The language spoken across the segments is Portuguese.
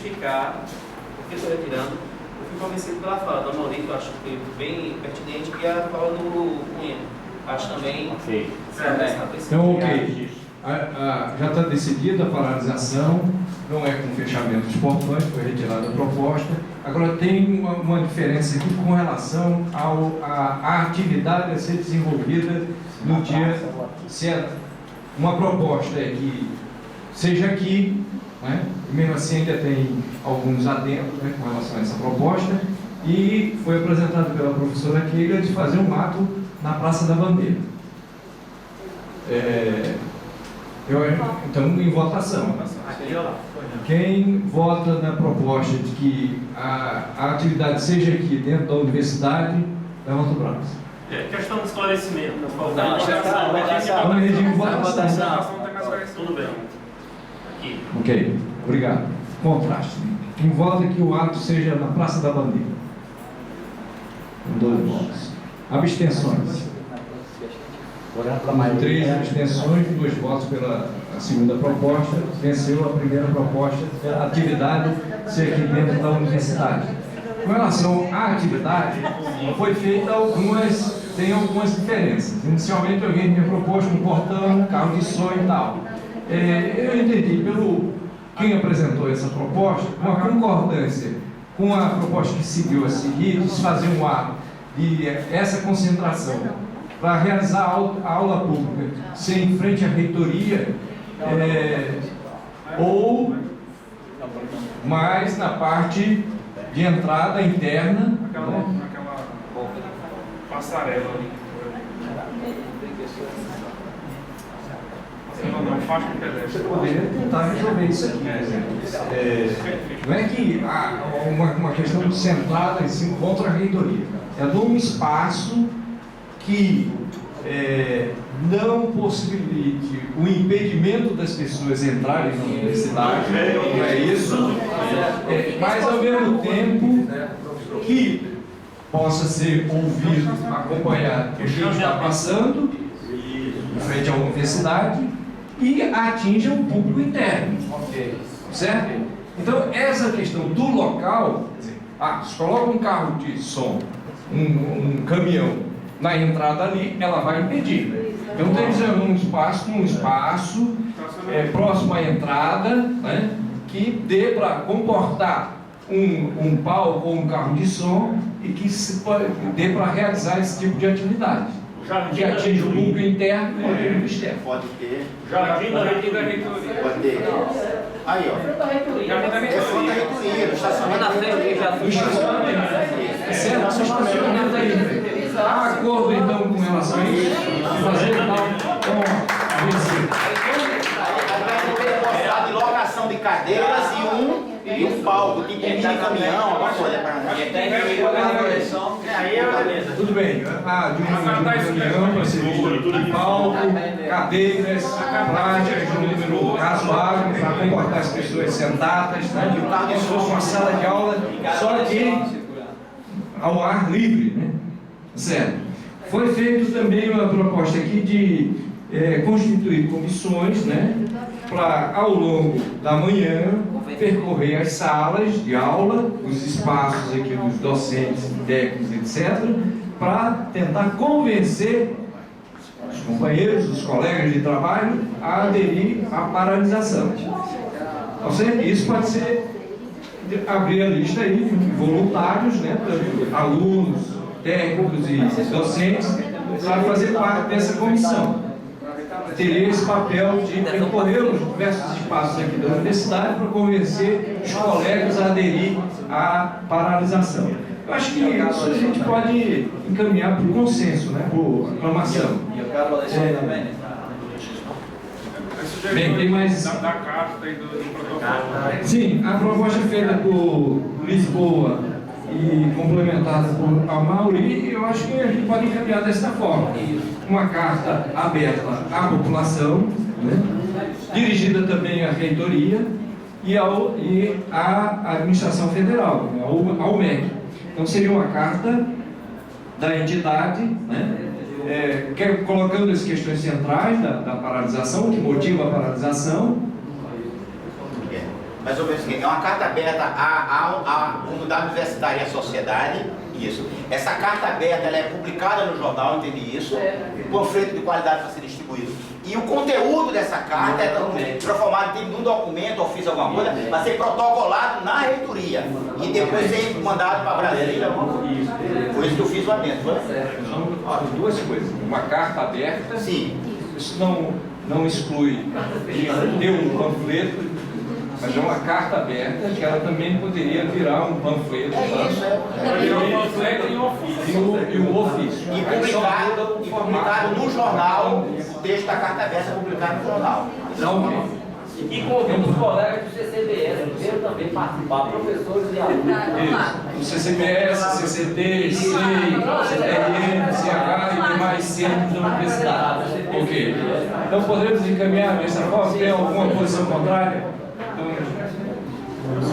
justificar por que estou retirando, eu fui convencido pela fala da Maurício, que eu acho que foi bem pertinente, e a fala do Cunha. Acho também ok. Então, ok. Já está decidida a paralisação, não é com fechamento dos portões, foi retirada a proposta. Agora tem uma diferença aqui com relação à atividade a ser desenvolvida no dia. Se uma proposta é que seja aqui, né? Mesmo assim ainda tem alguns adendos, né, com relação a essa proposta, e foi apresentado pela professora Keila de fazer um ato na Praça da Bandeira. Então, em votação. Quem vota na proposta de que a atividade seja aqui dentro da universidade, levanta o braço. Questão de esclarecimento. Vamos regime de votação. Tudo bem. Aqui. Ok, obrigado. Contraste. Quem vota que o ato seja na Praça da Bandeira? Com 2 votos. Abstenções. 3 abstenções, 2 votos pela segunda proposta. Venceu a primeira proposta, a atividade ser aqui dentro da universidade. Com relação à atividade, foi feita tem algumas diferenças. Inicialmente alguém tinha proposto um portão, carro de som e tal. Eu entendi pelo quem apresentou essa proposta, uma concordância com a proposta que seguiu a seguir, de se fazer um ato de essa concentração para realizar a aula pública ser em frente à reitoria, ou mais na parte de entrada interna, naquela passarela ali. Não faz com pedestre. Você poderia tentar resolver isso aqui, por exemplo. Não é que uma questão centrada em si contra a reitoria. É de um espaço que não possibilite o impedimento das pessoas entrarem na universidade, não é isso, mas ao mesmo tempo que possa ser ouvido, acompanhado por quem está passando em frente à universidade e atinja o público interno, certo? Então essa questão do local, se coloca um carro de som, um caminhão na entrada ali, ela vai impedir. Então tem que ser um espaço próximo à entrada, né, que dê para comportar um palco ou um carro de som e que dê para realizar esse tipo de atividade. Que atinge o público interno e o público externo. Pode ter. Jardim da reitoria. Pode ter. Aí, ó. É frente da reitoria, no estacionamento. No estacionamento aí. Há acordo então com relação a isso? Fazer tal com de locação de cadeiras e um palco, tipo mini caminhão, alguma coisa para. Aí é beleza. tudo bem. De um caminhão para ser de palco, cadeiras, práticas de um número razoável para comportar as pessoas sentadas, né? E o carro se fosse uma sala de aula, só que ao ar livre, né? Certo. Foi feito também uma proposta aqui de constituir comissões, né, para, ao longo da manhã, percorrer as salas de aula, os espaços aqui dos docentes, técnicos, etc., para tentar convencer os companheiros, os colegas de trabalho a aderir à paralisação. Ou seja, isso pode ser abrir a lista aí de voluntários, né, alunos, técnicos e docentes, para fazer parte dessa comissão. Teria esse papel de percorrer os diversos espaços aqui da universidade para convencer os colegas a aderir à paralisação. Eu acho que isso a gente pode encaminhar por consenso, né, por aclamação. Bem, tem mais... Da carta e do protocolo. Sim, a proposta feita por Lisboa e complementada por Amauri, eu acho que a gente pode encaminhar desta forma. Uma carta aberta à população, né, dirigida também à reitoria e à administração federal, né, ao MEC. Então seria uma carta da entidade, né, colocando as questões centrais da paralisação, que motiva a paralisação, mais ou menos o seguinte, é uma carta aberta à comunidade universitária e à sociedade, isso. Essa carta aberta, ela é publicada no jornal, entendi isso, um panfleto de qualidade para ser distribuído. E o conteúdo dessa carta é transformado num documento, ou fiz alguma coisa, vai ser protocolado na reitoria e depois ser mandado para Brasília. Por isso que eu fiz lá dentro. São duas coisas. Uma carta aberta, sim. Isso não exclui de ter um panfleto, mas é uma carta aberta que ela também poderia virar um panfleto. Um panfleto e um ofício. E um ofício. E publicado no jornal, o texto da carta aberta é publicado no jornal. Não, E convido os colegas do CCBS que queiram também participar, professores e alunos. O CCBS, CCT, CEI, CTRN, CH e demais centros da universidade. Ok. Então podemos encaminhar dessa forma? Tem alguma posição contrária? Então,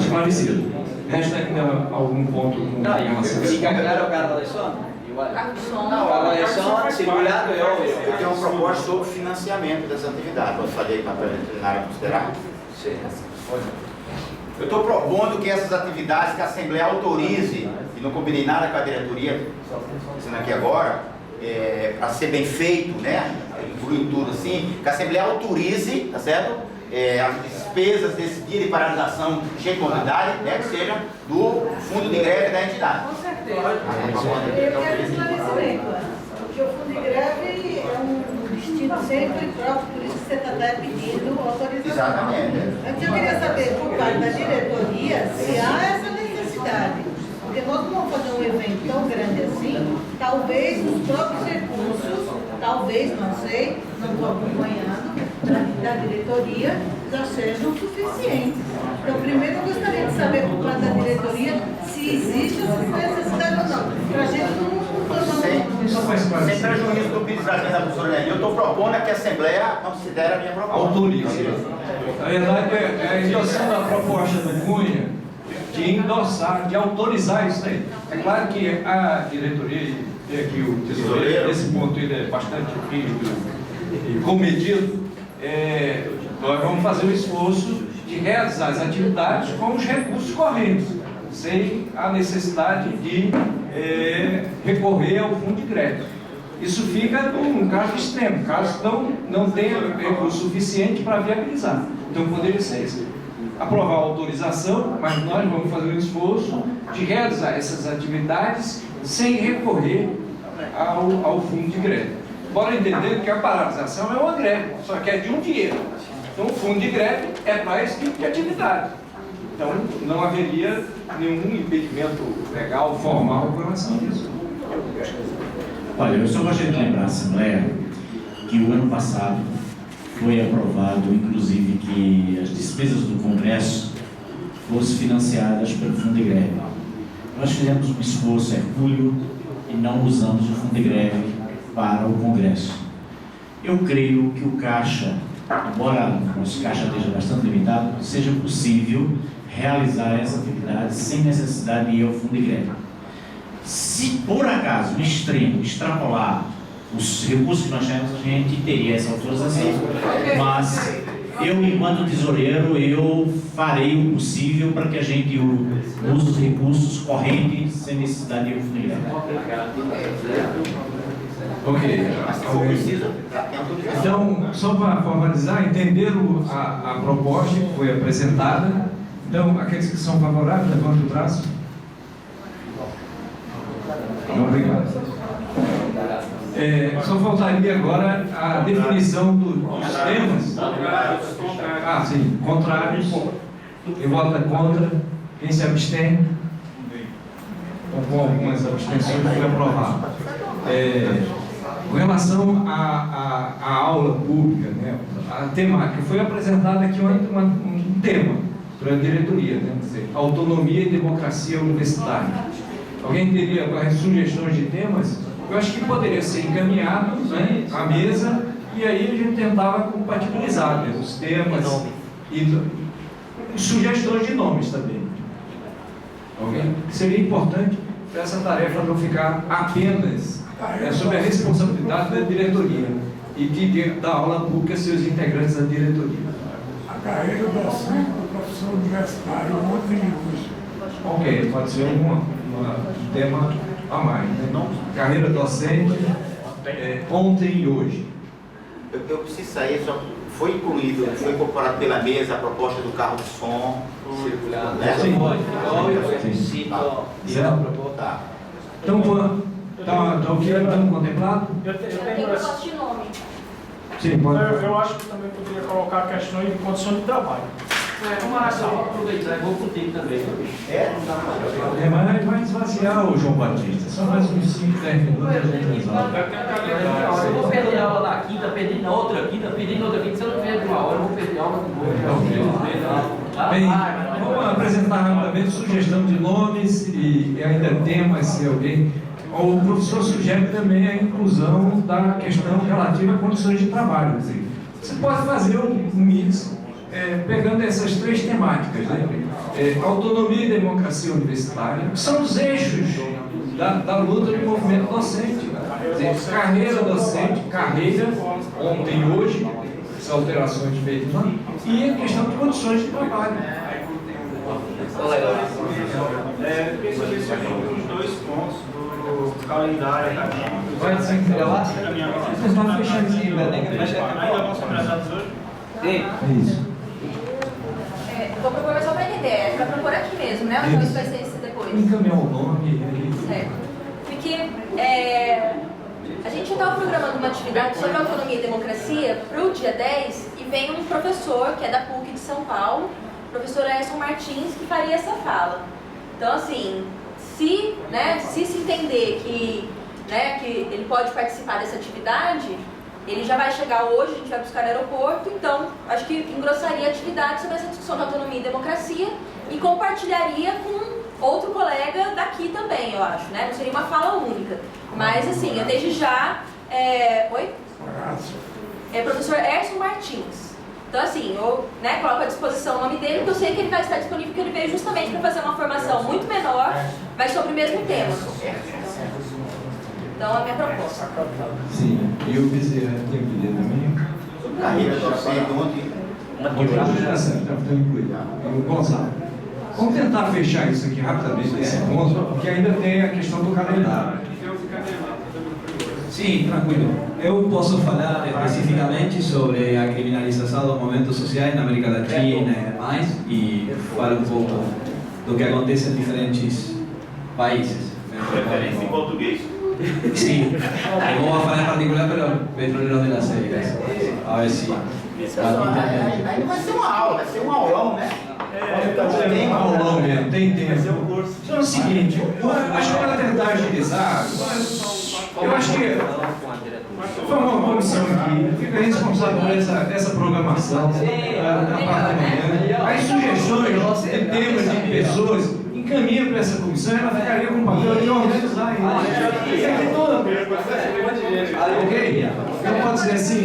esclarecido. Resta ainda algum ponto com relação a isso? Encaminharam o cara da Alexandre? Não, a Alexandre, segurado Eu tenho uma proposta sobre financiamento dessa atividade. Eu falei para a plenária considerar. Eu estou propondo que essas atividades que a Assembleia autorize, e não combinei nada com a diretoria, dizendo aqui agora, para ser bem feito, né? Inclui tudo assim, que a Assembleia autorize, tá certo? As despesas desse dia de paralisação de comunidade, né, que seja do fundo de greve da entidade. Com certeza. Eu quero esclarecimento, porque o fundo de greve é um destino sempre próprio, por isso que você está pedindo autorização. Exatamente. Antes eu queria saber, por parte da diretoria, se há essa necessidade. Porque nós não vamos fazer um evento tão grande assim, talvez os próprios recursos, talvez, não sei, não estou acompanhando, da diretoria já sejam suficientes. Então, primeiro eu gostaria de saber por parte da diretoria se existe essa necessidade ou não. Para a gente não Sem prejuízo do pedido da professora Nelly, eu estou propondo que a Assembleia considere a minha proposta. Autorize. Na verdade, é a endossando a proposta do Cunha de endossar, de autorizar isso aí. É claro que a diretoria e aqui o tesoureiro, nesse ponto ele é bastante rígido e comedido. Nós vamos fazer o esforço de realizar as atividades com os recursos correntes, sem a necessidade de recorrer ao fundo de greve. Isso fica num caso extremo, caso não tenha recurso suficiente para viabilizar. Então poderia ser isso. Aprovar a autorização, mas nós vamos fazer um esforço de realizar essas atividades sem recorrer ao fundo de greve. Bora entender que a paralisação é uma greve, só que é de um dinheiro. Então o fundo de greve é para esse tipo de atividade. Então não haveria nenhum impedimento legal, formal com relação a isso. Olha, eu só gostaria de lembrar à Assembleia que o ano passado foi aprovado, inclusive, que as despesas do Congresso fossem financiadas pelo fundo de greve. Nós fizemos um esforço hercúleo e não usamos o fundo de greve para o Congresso. Eu creio que o caixa, embora o nosso caixa esteja bastante limitado, seja possível realizar essa atividade sem necessidade de ir ao fundo de greve. Se por acaso, no extremo, extrapolar os recursos que nós temos, a gente teria essa autorização. Mas eu, enquanto tesoureiro, eu farei o possível para que a gente use os recursos correntes sem necessidade de ir ao fundo de greve. Ok. Então, só para formalizar, entenderam a proposta que foi apresentada. Então, aqueles que são favoráveis, levantem o braço. Obrigado. Só faltaria agora a definição dos temas. Ah, sim. Contrário. Quem vota contra? Quem se abstém? Com algumas abstenções foi aprovado. Com relação à aula pública, né, a temática, foi apresentado aqui um tema para a diretoria, né, quer dizer, autonomia e democracia universitária. Alguém teria sugestões de temas? Eu acho que poderia ser encaminhado, né, à mesa, e aí a gente tentava compatibilizar, né, os temas e sugestões de nomes também. Okay? Seria importante para essa tarefa não ficar apenas sob a responsabilidade da diretoria e de dar aula pública a seus integrantes da diretoria. A carreira docente do professor universitário ontem e hoje. Ok, pode ser um tema a mais, né? Carreira docente, ontem e hoje. Eu preciso sair, só foi incluído, foi incorporado pela mesa a proposta do carro de som circular, né? Sim. Tá. Então, tá o que estamos contemplado? Eu Tem tenho proposta de nome. Sim, pode. eu acho que também poderia colocar questões de condições de trabalho. Vamos lá, vou aproveitar e vou contigo também. É mais esvaziar o João Batista. Só mais uns 5, 10 minutos a gente resolve. Eu vou perder aula na quinta, perdi na outra quinta, perdi na outra quinta. Se eu não vier de uma hora, eu vou perder aula de novo. Bem, vamos apresentar rapidamente sugestão de nomes e ainda temas, se alguém. O professor sugere também a inclusão da questão relativa a condições de trabalho. Quer dizer, você pode fazer um mix pegando essas três temáticas, né? Autonomia e democracia universitária, que são os eixos da luta do movimento docente. Quer dizer, carreira docente, carreira ontem e hoje, as alterações feitas, e a questão de condições de trabalho. Penso que isso aqui os dois pontos do calendário acadêmico. Vai desencadear? Vocês estão fechando ainda vão ser apresentados hoje? Isso. Vou propor mais só para entender, é para propor aqui mesmo, né? Ou então isso vai ser isso depois? Encaminhar o nome. Certo. Porque a gente estava programando uma atividade sobre autonomia e democracia para o dia 10 e vem um professor que é da PUC de São Paulo, o professor Erson Martins, que faria essa fala. Então, assim, se entender que ele pode participar dessa atividade, ele já vai chegar hoje, a gente vai buscar no aeroporto, então acho que engrossaria a atividade sobre essa discussão da autonomia e democracia e compartilharia com outro colega daqui também, eu acho, né? Não seria uma fala única. Mas assim, eu desde já... Oi? Professor Erson Martins. Então assim, eu coloco à disposição o nome dele, porque eu sei que ele vai estar disponível, porque ele veio justamente para fazer uma formação muito menor, mas sobre o mesmo tema. Então, a minha proposta. Sim, e o Bezerra tem que ler também. Carreira docente ontem. Está incluído. O Gonçalo. Vamos tentar fechar isso aqui rapidamente, esse ponto, porque ainda tem a questão do calendário. Sim, tranquilo. Eu posso falar especificamente sobre a criminalização dos movimentos sociais na América Latina e demais, e falar um pouco do que acontece em diferentes países. Referência em português? Sí, vamos a falar em particular pelo Petroleros de las Heras. A ver se Aí não vai ser uma aula, vai ser um aulão, né? Tem um aulão mesmo, tem tempo. Então é o seguinte, acho que para tentar agilizar, eu acho que foi uma comissão aqui, fica responsável por essa programação na parte da manhã. As sugestões de temas de pessoas encaminha para essa comissão, ela ficaria com o papel de organizar isso. Ok? Então pode dizer assim,